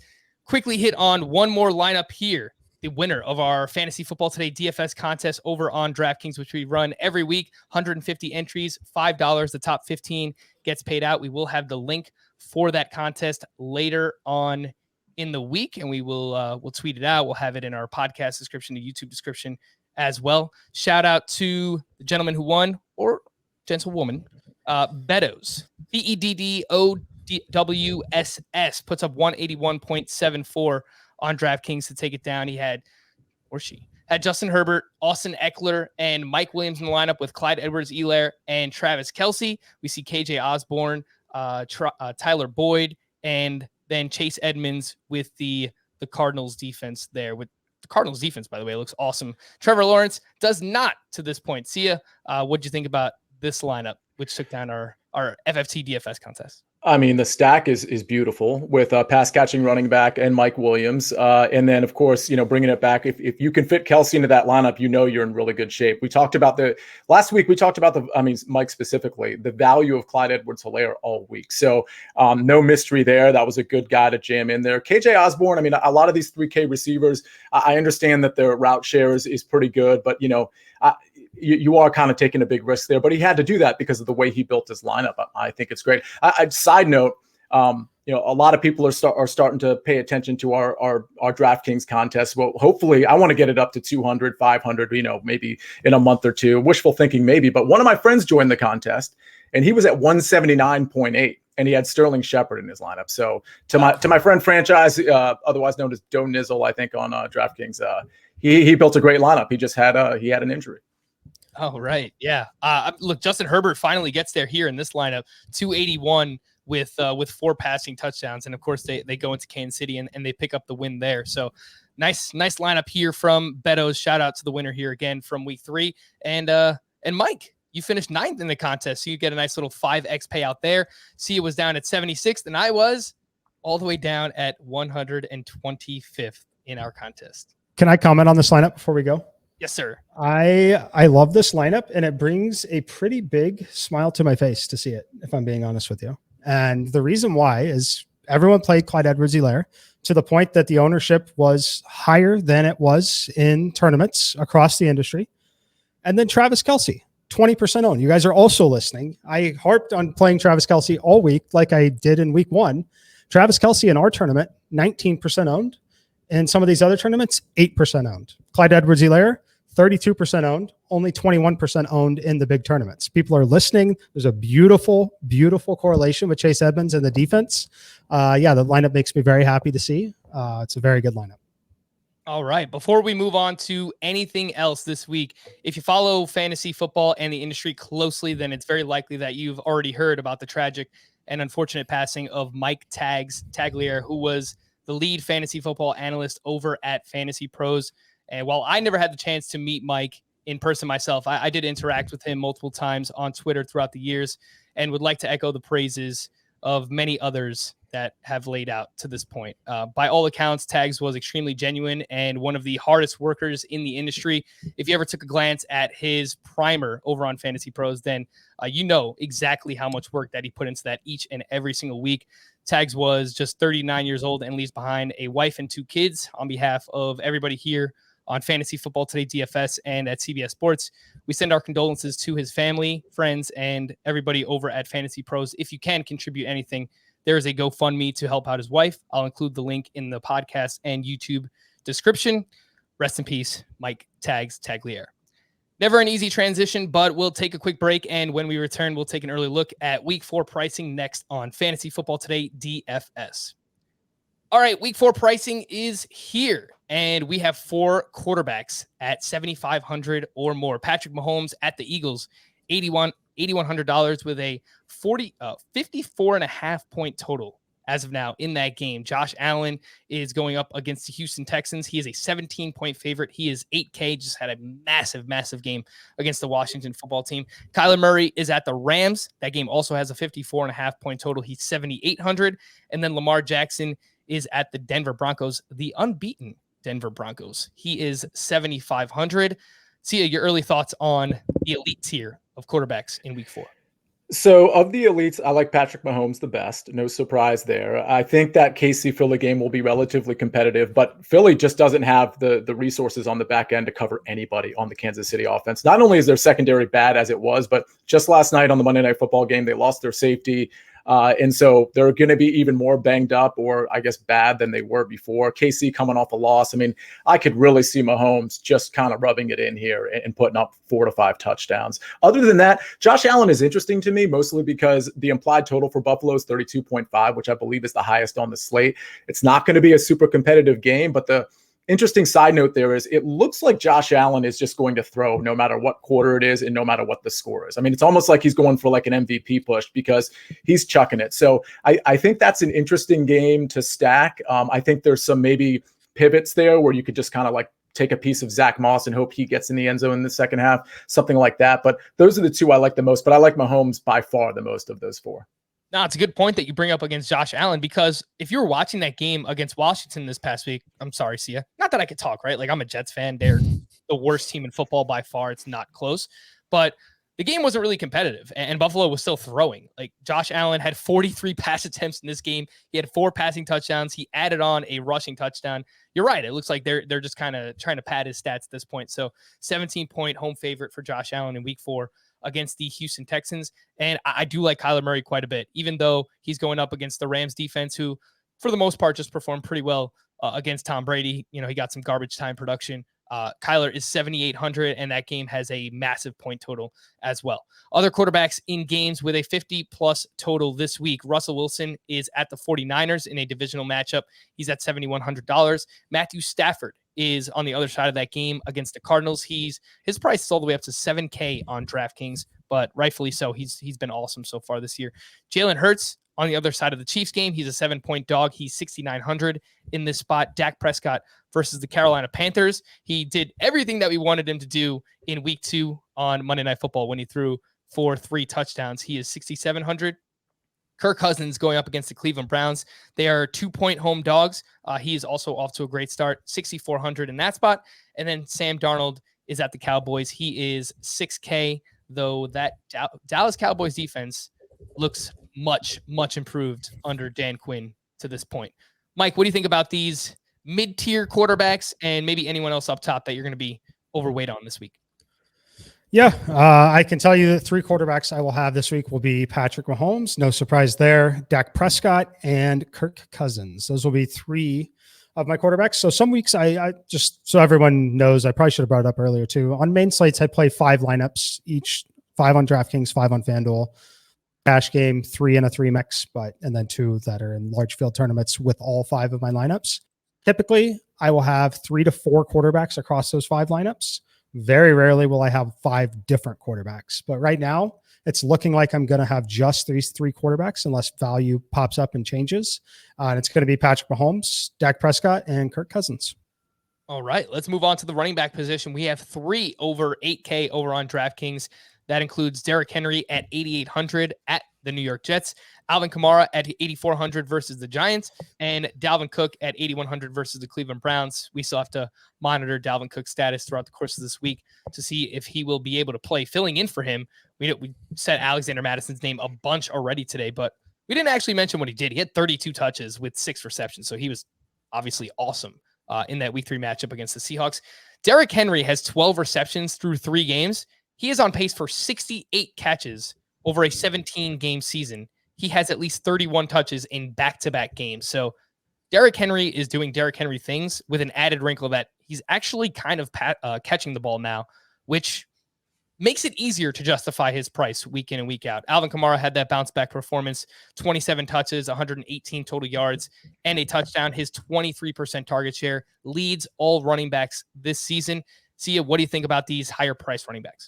quickly hit on one more lineup here. The winner of our Fantasy Football Today DFS contest over on DraftKings, which we run every week, 150 entries, $5. The top 15 gets paid out. We will have the link for that contest later on in the week, and we'll tweet it out. We'll have it in our podcast description, the YouTube description as well. Shout out to the gentleman who won, or gentlewoman, Beddows, BEDDOWSS, puts up 181.74 on DraftKings to take it down. He had or she, had Justin Herbert, Austin Eckler, and Mike Williams in the lineup with Clyde Edwards-Helaire and Travis Kelce. We see KJ Osborne, Tyler Boyd, and then Chase Edmonds with the Cardinals defense there. With the Cardinals defense, by the way, looks awesome. Trevor Lawrence does not to this point. Sia, what'd you think about this lineup, which took down our FFT DFS contest? I mean, the stack is beautiful with pass catching running back and Mike Williams. And then, of course, bringing it back, if you can fit Kelce into that lineup, you're in really good shape. We talked about last week, Mike specifically, the value of Clyde Edwards-Helaire all week. So no mystery there. That was a good guy to jam in there. KJ Osborne, a lot of these 3K receivers, I understand that their route share is pretty good, but you are kind of taking a big risk there, but he had to do that because of the way he built his lineup. I think it's great. Side note, a lot of people are starting to pay attention to our DraftKings contest. Well, hopefully I want to get it up to 200, 500, maybe in a month or two. Wishful thinking maybe, but one of my friends joined the contest and he was at 179.8 and he had Sterling Shepard in his lineup. So to my friend Franchise, otherwise known as Doe Nizzle, I think on DraftKings, he built a great lineup. He just had an injury. Oh, right. Yeah. Look, Justin Herbert finally gets there here in this lineup, 281 with 4 passing touchdowns. And of course they go into Kansas City and they pick up the win there. So nice lineup here from Beto's. Shout out to the winner here again from week 3. And Mike, you finished 9th in the contest. So you get a nice little 5X payout there. Sia was down at 76th and I was all the way down at 125th in our contest. Can I comment on this lineup before we go? Yes, sir. I love this lineup, and it brings a pretty big smile to my face to see it, if I'm being honest with you. And the reason why is everyone played Clyde Edwards-Helaire to the point that the ownership was higher than it was in tournaments across the industry. And then Travis Kelce, 20% owned. You guys are also listening. I harped on playing Travis Kelce all week like I did in week 1. Travis Kelce in our tournament, 19% owned. In some of these other tournaments, 8% owned. Clyde Edwards-Helaire, 32% owned, only 21% owned in the big tournaments. People are listening. There's a beautiful, beautiful correlation with Chase Edmonds and the defense. The lineup makes me very happy to see. It's a very good lineup. All right. Before we move on to anything else this week, if you follow fantasy football and the industry closely, then it's very likely that you've already heard about the tragic and unfortunate passing of Mike Tagliere, who was the lead fantasy football analyst over at Fantasy Pros. And while I never had the chance to meet Mike in person myself, I did interact with him multiple times on Twitter throughout the years and would like to echo the praises of many others that have laid out to this point. By all accounts, Tags was extremely genuine and one of the hardest workers in the industry. If you ever took a glance at his primer over on Fantasy Pros, then you know exactly how much work that he put into that each and every single week. Tags was just 39 years old and leaves behind a wife and 2 kids. On behalf of everybody here on Fantasy Football Today DFS and at CBS Sports, we send our condolences to his family, friends, and everybody over at Fantasy Pros. If you can contribute anything, there is a GoFundMe to help out his wife. I'll include the link in the podcast and YouTube description. Rest in peace, Mike Tagliere. Never an easy transition, but we'll take a quick break. And when we return, we'll take an early look at week 4 pricing next on Fantasy Football Today DFS. All right, week 4 pricing is here. And we have 4 quarterbacks at $7,500 or more. Patrick Mahomes at the Eagles, $8,100 with a 54.5 point total as of now in that game. Josh Allen is going up against the Houston Texans. He is a 17-point favorite. He is 8K, just had a massive game against the Washington football team. Kyler Murray is at the Rams. That game also has a 54.5 point total. He's 7,800. And then Lamar Jackson is at the Denver Broncos, the unbeaten Denver Broncos. He is 7,500. Sia, your early thoughts on the elite tier of quarterbacks in week 4. So of the elites, I like Patrick Mahomes the best. No surprise there. I think that KC Philly game will be relatively competitive, but Philly just doesn't have the resources on the back end to cover anybody on the Kansas City offense. Not only is their secondary bad as it was, but just last night on the Monday Night Football game, they lost their safety. And so they're going to be even more banged up or I guess bad than they were before. KC coming off a loss. I mean, I could really see Mahomes just kind of rubbing it in here and putting up 4 to 5 touchdowns. Other than that, Josh Allen is interesting to me, mostly because the implied total for Buffalo is 32.5, which I believe is the highest on the slate. It's not going to be a super competitive game, but the interesting side note there is it looks like Josh Allen is just going to throw no matter what quarter it is and no matter what the score is. I mean, it's almost like he's going for like an MVP push because he's chucking it. So I think that's an interesting game to stack. I think there's some maybe pivots there where you could just kind of like take a piece of Zach Moss and hope he gets in the end zone in the second half, something like that. But those are the two I like the most, but I like Mahomes by far the most of those four. No, it's a good point that you bring up against Josh Allen, because if you were watching that game against Washington this past week, I'm sorry, Sia, not that I could talk, right? Like, I'm a Jets fan. They're the worst team in football by far. It's not close, but the game wasn't really competitive, and Buffalo was still throwing. Like, Josh Allen had 43 pass attempts in this game. He had 4 passing touchdowns. He added on a rushing touchdown. You're right. It looks like they're just kind of trying to pad his stats at this point. So 17-point home favorite for Josh Allen in week 4 against the Houston Texans. And I do like Kyler Murray quite a bit, even though he's going up against the Rams defense, who for the most part just performed pretty well against Tom Brady. You know, he got some garbage time production. Kyler is 7,800, and that game has a massive point total as well. Other quarterbacks in games with a 50-plus total this week. Russell Wilson is at the 49ers in a divisional matchup. He's at $7,100. Matthew Stafford is on the other side of that game against the Cardinals. His price is all the way up to $7K on DraftKings, but rightfully so. He's been awesome so far this year. Jalen Hurts on the other side of the Chiefs game. He's a 7-point dog. He's 6,900 in this spot. Dak Prescott versus the Carolina Panthers. He did everything that we wanted him to do in week 2 on Monday Night Football when he threw for 3 touchdowns. He is 6,700. Kirk Cousins going up against the Cleveland Browns. They are 2-point home dogs. He is also off to a great start, 6,400 in that spot. And then Sam Darnold is at the Cowboys. He is 6K, though that Dallas Cowboys defense looks much, much improved under Dan Quinn to this point. Mike, what do you think about these mid-tier quarterbacks and maybe anyone else up top that you're going to be overweight on this week? Yeah, I can tell you that 3 quarterbacks I will have this week will be Patrick Mahomes. No surprise there. Dak Prescott and Kirk Cousins. Those will be 3 of my quarterbacks. So some weeks I just, so everyone knows, I probably should have brought it up earlier too. On main slates, I play 5 lineups, each 5 on DraftKings, 5 on FanDuel. Cash game, 3 in a 3-mix, and then 2 that are in large field tournaments with all 5 of my lineups. Typically, I will have 3 to 4 quarterbacks across those 5 lineups. Very rarely will I have 5 different quarterbacks, but right now it's looking like I'm going to have just these 3 quarterbacks unless value pops up and changes. And it's going to be Patrick Mahomes, Dak Prescott, and Kirk Cousins. All right, let's move on to the running back position. We have 3 over 8K over on DraftKings. That includes Derrick Henry at 8,800 at the New York Jets, Alvin Kamara at 8,400 versus the Giants, and Dalvin Cook at 8,100 versus the Cleveland Browns. We still have to monitor Dalvin Cook's status throughout the course of this week to see if he will be able to play. Filling in for him, we said Alexander Madison's name a bunch already today, but we didn't actually mention what he did. He had 32 touches with 6 receptions, so he was obviously awesome in that week 3 matchup against the Seahawks. Derrick Henry has 12 receptions through 3 games. He is on pace for 68 catches over a 17-game season. He has at least 31 touches in back-to-back games. So Derrick Henry is doing Derrick Henry things with an added wrinkle that he's actually kind of catching the ball now, which makes it easier to justify his price week in and week out. Alvin Kamara had that bounce-back performance, 27 touches, 118 total yards, and a touchdown. His 23% target share leads all running backs this season. Sia, what do you think about these higher price running backs?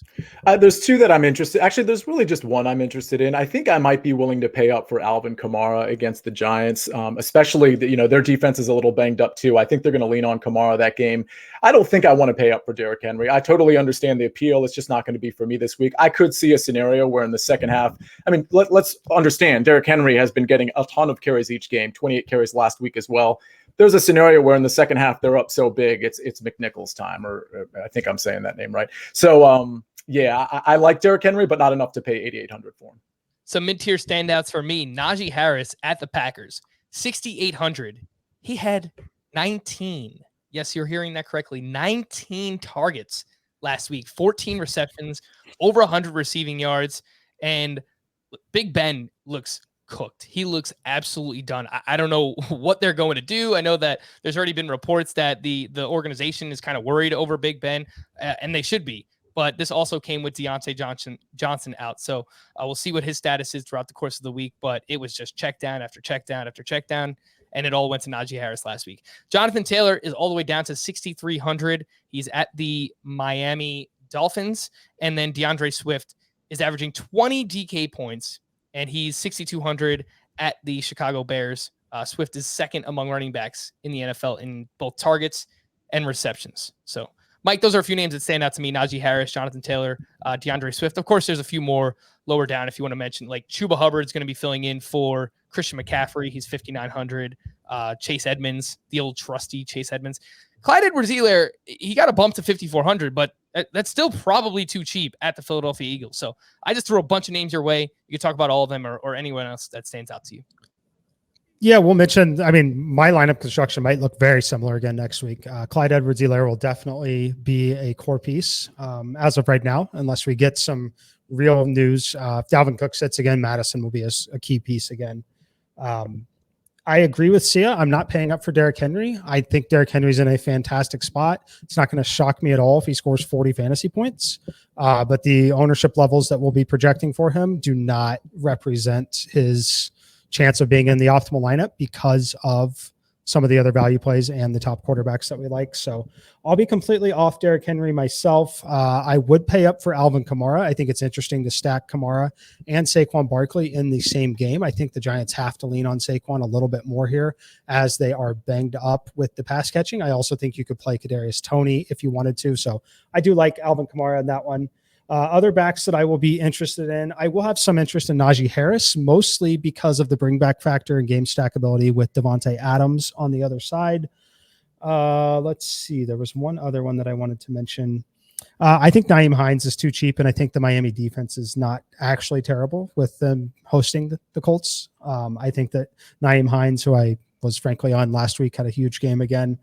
There's 2 that I'm interested. Actually, there's really just 1 I'm interested in. I think I might be willing to pay up for Alvin Kamara against the Giants, especially their defense is a little banged up too. I think they're going to lean on Kamara that game. I don't think I want to pay up for Derrick Henry. I totally understand the appeal. It's just not going to be for me this week. I could see a scenario where in the second half, I mean, let's understand Derrick Henry has been getting a ton of carries each game, 28 carries last week as well. There's a scenario where in the second half they're up so big it's McNichols time, or I think I'm saying that name right. So yeah, I like Derrick Henry, but not enough to pay 8,800 for him. Some mid-tier standouts for me: Najee Harris at the Packers, 6,800. He had 19. Yes, you're hearing that correctly. 19 targets last week, 14 receptions, over 100 receiving yards, and Big Ben looks cooked. He looks absolutely done. I don't know what they're going to do. I know that there's already been reports that the organization is kind of worried over Big Ben, and they should be. But this also came with Deontay Johnson out. So we'll see what his status is throughout the course of the week. But it was just check down after check down after check down. and it all went to Najee Harris last week. Jonathan Taylor is all the way down to 6,300. He's at the Miami Dolphins, and then DeAndre Swift is averaging 20 DK points, and he's 6,200 at the Chicago Bears. Swift is second among running backs in the NFL in both targets and receptions. So, Mike, those are a few names that stand out to me. Najee Harris, Jonathan Taylor, DeAndre Swift. Of course, there's a few more lower down if you want to mention, like Chuba Hubbard's going to be filling in for Christian McCaffrey. He's 5,900. Chase Edmonds, the old trusty Chase Edmonds. Clyde Edwards-Helaire, he got a bump to 5,400, but that's still probably too cheap at the Philadelphia Eagles. So I just threw a bunch of names your way. You can talk about all of them or anyone else that stands out to you. Yeah, we'll mention, I mean, my lineup construction might look very similar again next week. Clyde Edwards-Helaire will definitely be a core piece as of right now, unless we get some real news. If Dalvin Cook sits again, Madison will be a key piece again. I agree with Sia. I'm not paying up for Derrick Henry. I think Derrick Henry's in a fantastic spot. It's not going to shock me at all if he scores 40 fantasy points. But the ownership levels that we'll be projecting for him do not represent his chance of being in the optimal lineup because of some of the other value plays and the top quarterbacks that we like. So I'll be completely off Derrick Henry myself. I would pay up for Alvin Kamara. I think it's interesting to stack Kamara and Saquon Barkley in the same game. I think the Giants have to lean on Saquon a little bit more here as they are banged up with the pass catching. I also think you could play Kadarius Toney if you wanted to. So I do like Alvin Kamara in that one. Other backs that I will be interested in, I will have some interest in Najee Harris, mostly because of the bring back factor and game stackability with Devontae Adams on the other side. Let's see. There was one other one that I wanted to mention. I think Nyheim Hines is too cheap, and I think the Miami defense is not actually terrible with them hosting the Colts. I think that Nyheim Hines, who I was frankly on last week, had a huge game again.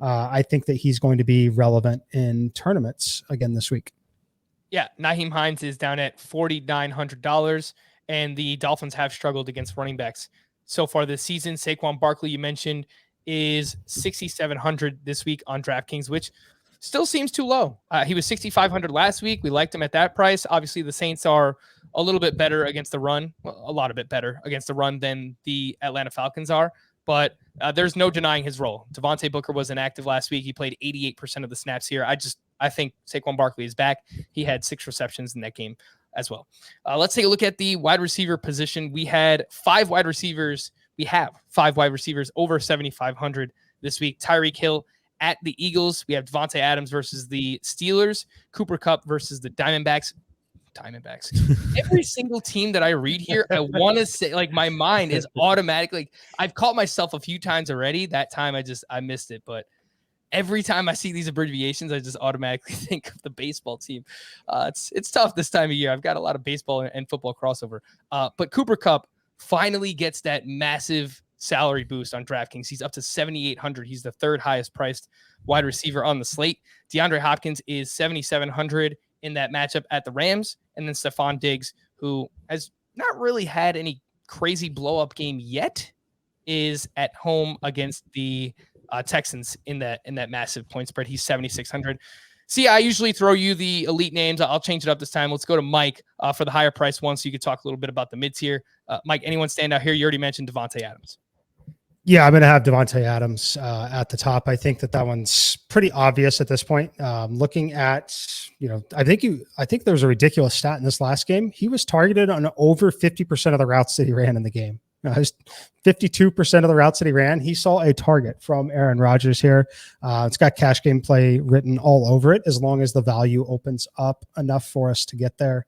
I think that he's going to be relevant in tournaments again this week. Yeah, Nyheim Hines is down at $4,900, and the Dolphins have struggled against running backs so far this season. Saquon Barkley, you mentioned, is 6,700 this week on DraftKings, which still seems too low. He was 6,500 last week. We liked him at that price. Obviously, the Saints are a little bit better against the run, well, a lot of bit better against the run than the Atlanta Falcons are, but there's no denying his role. Devontae Booker was inactive last week. He played 88% of the snaps here. I think Saquon Barkley is back. He had 6 receptions in that game as well. Let's take a look at the wide receiver position. We have 5 wide receivers over 7,500 this week. Tyreek Hill at the Eagles. We have Devontae Adams versus the Steelers. Cooper Kupp versus the Diamondbacks. Every single team that I read here, I want to say, like, my mind is automatically, like, I've caught myself a few times already. That time I missed it, but every time I see these abbreviations, I just automatically think of the baseball team. It's tough this time of year. I've got a lot of baseball and football crossover. But Cooper Kupp finally gets that massive salary boost on DraftKings. He's up to 7,800. He's the 3rd highest priced wide receiver on the slate. DeAndre Hopkins is 7,700 in that matchup at the Rams. And then Stephon Diggs, who has not really had any crazy blow up game yet, is at home against the Texans in that massive point spread. He's 7,600. See, I usually throw you the elite names. I'll change it up this time. Let's go to Mike for the higher price one, so you could talk a little bit about the mids here. Mike, anyone stand out here? You already mentioned Devontae Adams. Yeah, I'm going to have Devontae Adams at the top. I think that one's pretty obvious at this point. Looking at, I think there was a ridiculous stat in this last game. He was targeted on over 50% of the routes that he ran in the game. 52% of the routes that he ran, he saw a target from Aaron Rodgers here. It's got cash game play written all over it, as long as the value opens up enough for us to get there.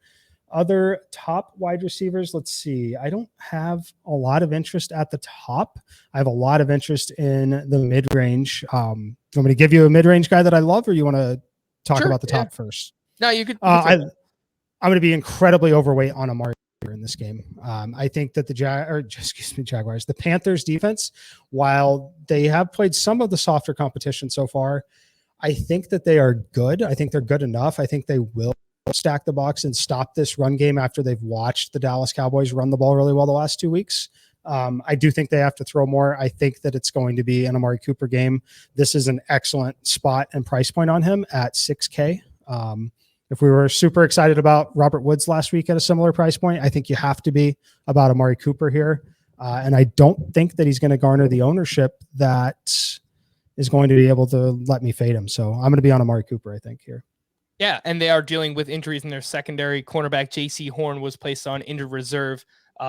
Other top wide receivers, let's see. I don't have a lot of interest at the top. I have a lot of interest in the mid-range. You want me to give you a mid-range guy that I love, or you want to talk about the top first? No, you could. I'm going to be incredibly overweight on Amari in this game. I think that the Jaguars, the Panthers defense, while they have played some of the softer competition so far, I think that they are good. I think they're good enough. I think they will stack the box and stop this run game after they've watched the Dallas Cowboys run the ball really well the last 2 weeks. I do think they have to throw more. I think that it's going to be an Amari Cooper game. This is an excellent spot and price point on him at $6K. If we were super excited about Robert Woods last week at a similar price point, I think you have to be about Amari Cooper here. And I don't think that he's going to garner the ownership that is going to be able to let me fade him. So I'm going to be on Amari Cooper, I think, here. Yeah, and they are dealing with injuries in their secondary. Cornerback J.C. Horn was placed on injured reserve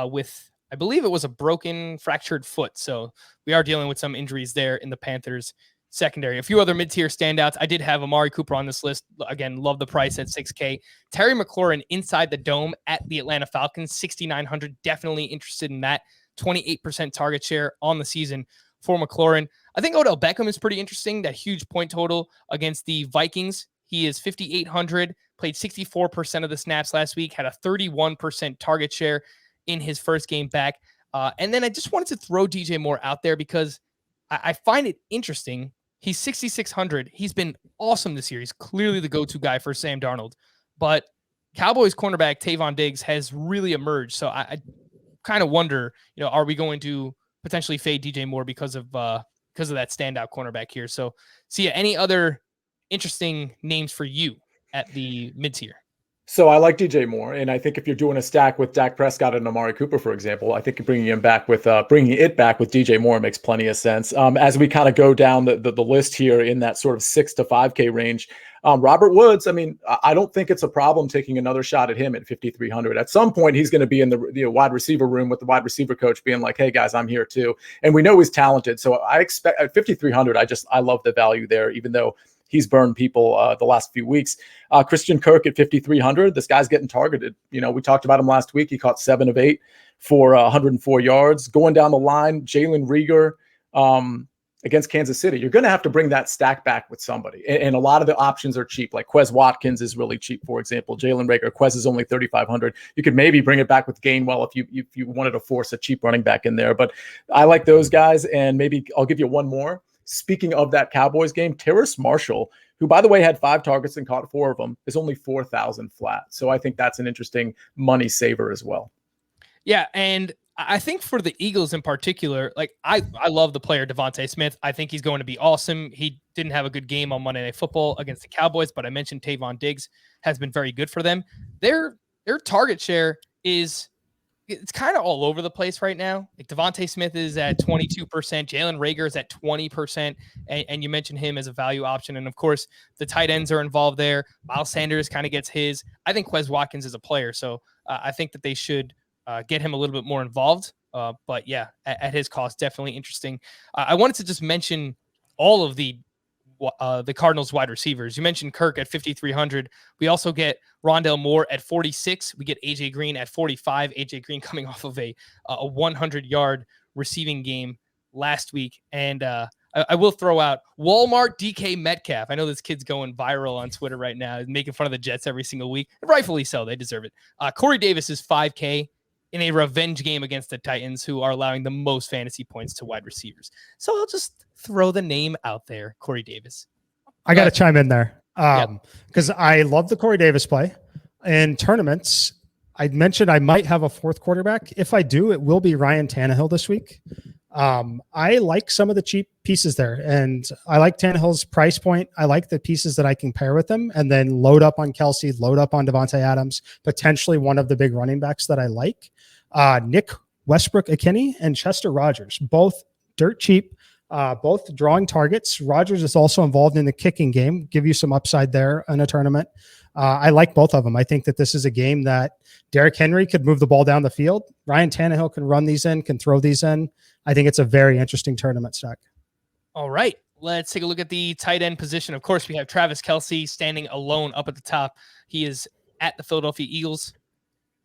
with, I believe it was a broken, fractured foot. So we are dealing with some injuries there in the Panthers secondary. A few other mid-tier standouts. I did have Amari Cooper on this list. Again, love the price at $6K. Terry McLaurin inside the dome at the Atlanta Falcons, 6,900. Definitely interested in that. 28% target share on the season for McLaurin. I think Odell Beckham is pretty interesting. That huge point total against the Vikings. He is 5,800, played 64% of the snaps last week, had a 31% target share in his first game back. And then I just wanted to throw DJ Moore out there because I find it interesting. He's 6,600. He's been awesome this year. He's clearly the go-to guy for Sam Darnold. But Cowboys cornerback Tavon Diggs has really emerged. So I kind of wonder, are we going to potentially fade DJ Moore because of that standout cornerback here? So, Sia, any other interesting names for you at the mid-tier? So I like DJ Moore, and I think if you're doing a stack with Dak Prescott and Amari Cooper, for example, I think bringing it back with DJ Moore makes plenty of sense. As we kind of go down the list here in that sort of 6 to 5K range, Robert Woods. I mean, I don't think it's a problem taking another shot at him at 5,300. At some point, he's going to be in the wide receiver room with the wide receiver coach, being like, "Hey guys, I'm here too," and we know he's talented. So I expect at 5,300, I love the value there, even though he's burned people the last few weeks. Christian Kirk at 5,300. This guy's getting targeted. We talked about him last week. He caught 7 of 8 for 104 yards. Going down the line, Jalen Reagor against Kansas City. You're going to have to bring that stack back with somebody. And a lot of the options are cheap. Like Quez Watkins is really cheap, for example. Jalen Reagor, Quez is only 3,500. You could maybe bring it back with Gainwell if you wanted to force a cheap running back in there. But I like those guys. And maybe I'll give you one more. Speaking of that Cowboys game, Terrace Marshall, who, by the way, had 5 targets and caught 4 of them, is only 4,000 flat. So I think that's an interesting money saver as well. Yeah, and I think for the Eagles in particular, like I love the player Devontae Smith. I think he's going to be awesome. He didn't have a good game on Monday Night Football against the Cowboys, but I mentioned Tavon Diggs has been very good for them. Their target share it's kind of all over the place right now. Like Devontae Smith is at 22%, Jalen Reagor is at 20%, and you mentioned him as a value option. And of course, the tight ends are involved there. Miles Sanders kind of gets his. I think Quez Watkins is a player, so I think that they should get him a little bit more involved. But yeah, at his cost, definitely interesting. I wanted to just mention all of the Cardinals wide receivers. You mentioned Kirk at 5,300. We also get Rondale Moore at 46. We get AJ Green at 45. AJ Green coming off of a 100-yard receiving game last week. And I will throw out Walmart DK Metcalf. I know this kid's going viral on Twitter right now, making fun of the Jets every single week. Rightfully so. They deserve it. Corey Davis is 5K in a revenge game against the Titans, who are allowing the most fantasy points to wide receivers. So I'll just throw the name out there, Corey Davis. I got to chime in there because I love the Corey Davis play. In tournaments, I mentioned I might have a 4th quarterback. If I do, it will be Ryan Tannehill this week. I like some of the cheap pieces there, and I like Tannehill's price point. I like the pieces that I can pair with him and then load up on Kelsey, load up on Devontae Adams, potentially one of the big running backs that I like. Nick Westbrook-Ikhine and Chester Rogers, both dirt cheap, both drawing targets. Rogers is also involved in the kicking game, give you some upside there in a tournament. I like both of them. I think that this is a game that Derrick Henry could move the ball down the field. Ryan Tannehill can run these in, can throw these in. I think it's a very interesting tournament stack. All right, let's take a look at the tight end position. Of course, we have Travis Kelce standing alone up at the top. He is at the Philadelphia Eagles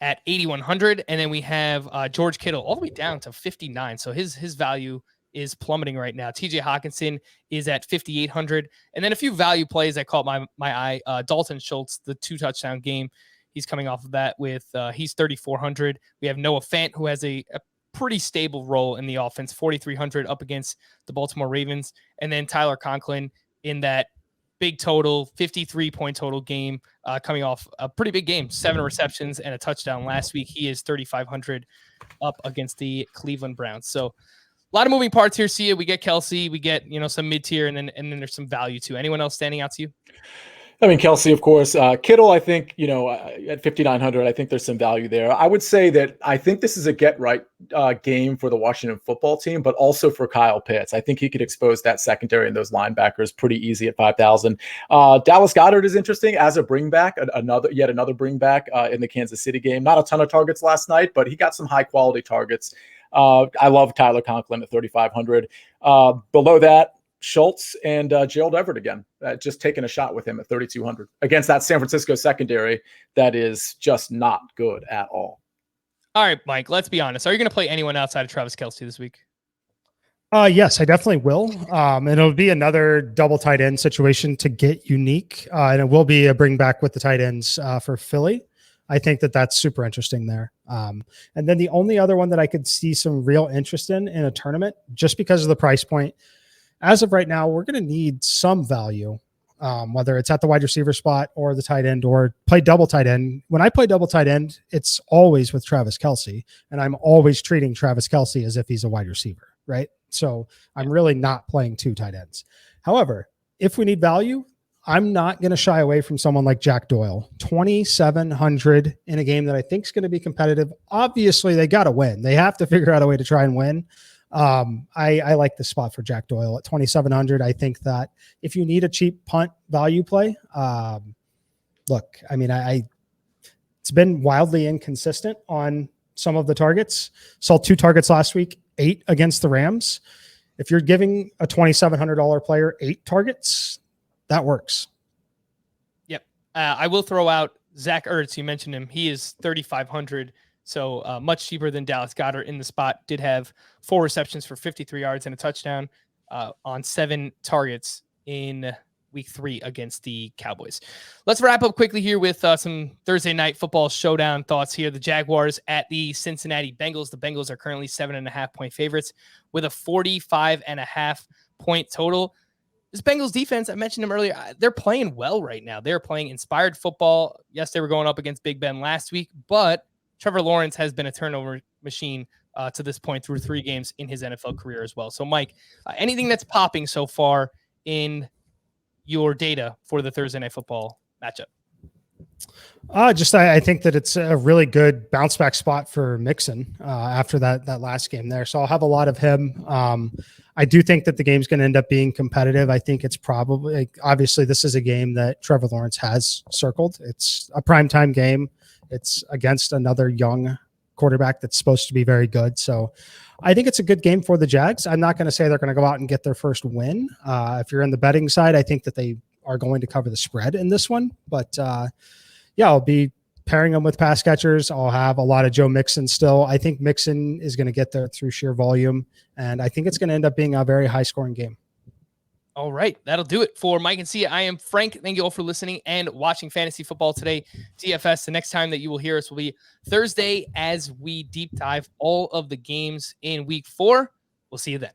at 8,100. And then we have George Kittle all the way down to 59. So his value is plummeting right now. TJ Hawkinson is at 5,800. And then a few value plays that caught my eye. Dalton Schultz, the 2-touchdown game. He's coming off of that with he's 3,400. We have Noah Fant, who has a pretty stable role in the offense, 4,300 up against the Baltimore Ravens. And then Tyler Conklin in that big total, 53-point total game, coming off a pretty big game, 7 receptions and a touchdown last week. He is 3,500 up against the Cleveland Browns. So a lot of moving parts here. See, we get Kelsey, we get some mid tier, and then there's some value too. Anyone else standing out to you? I mean, Kelsey, of course. Kittle, I think, at 5,900, I think there's some value there. I would say that I think this is a get-right game for the Washington football team, but also for Kyle Pitts. I think he could expose that secondary and those linebackers pretty easy at 5,000. Dallas Goedert is interesting as a bringback, yet another bringback in the Kansas City game. Not a ton of targets last night, but he got some high-quality targets. I love Tyler Conklin at 3,500. Below that, Schultz and Gerald Everett again, just taking a shot with him at 3,200 against that San Francisco secondary that is just not good at all. All right, Mike, let's be honest. Are you going to play anyone outside of Travis Kelce this week? Yes, I definitely will. And it'll be another double tight end situation to get unique. And it will be a bring back with the tight ends for Philly. I think that that's super interesting there. And then the only other one that I could see some real interest in a tournament, just because of the price point, as of right now, we're going to need some value, whether it's at the wide receiver spot or the tight end or play double tight end. When I play double tight end, it's always with Travis Kelce, and I'm always treating Travis Kelce as if he's a wide receiver, right? So I'm really not playing two tight ends. However, if we need value, I'm not going to shy away from someone like Jack Doyle. 2,700 in a game that I think is going to be competitive. Obviously, they got to win. They have to figure out a way to try and win. I like the spot for Jack Doyle at 2,700. I think that if you need a cheap punt value play, look, I mean, it's been wildly inconsistent on some of the targets. Saw 2 targets last week, 8 against the Rams. If you're giving a $2,700 player 8 targets, that works. Yep. I will throw out Zach Ertz. You mentioned him. He is 3,500. So much cheaper than Dallas Goedert in the spot. Did have 4 receptions for 53 yards and a touchdown on 7 targets in week 3 against the Cowboys. Let's wrap up quickly here with some Thursday night football showdown thoughts here. The Jaguars at the Cincinnati Bengals. The Bengals are currently 7.5 point favorites with a 45.5 point total. This Bengals defense, I mentioned them earlier, they're playing well right now. They're playing inspired football. Yes, they were going up against Big Ben last week, but Trevor Lawrence has been a turnover machine to this point through 3 games in his NFL career as well. So, Mike, anything that's popping so far in your data for the Thursday Night Football matchup? I think that it's a really good bounce back spot for Mixon after that last game there. So I'll have a lot of him. I do think that the game's going to end up being competitive. I think it's probably, obviously this is a game that Trevor Lawrence has circled. It's a primetime game. It's against another young quarterback that's supposed to be very good. So I think it's a good game for the Jags. I'm not going to say they're going to go out and get their first win. If you're in the betting side, I think that they are going to cover the spread in this one. But I'll be pairing them with pass catchers. I'll have a lot of Joe Mixon still. I think Mixon is going to get there through sheer volume. And I think it's going to end up being a very high scoring game. All right, that'll do it for Mike and Sia. I am Frank. Thank you all for listening and watching Fantasy Football Today DFS. The next time that you will hear us will be Thursday as we deep dive all of the games in week 4. We'll see you then.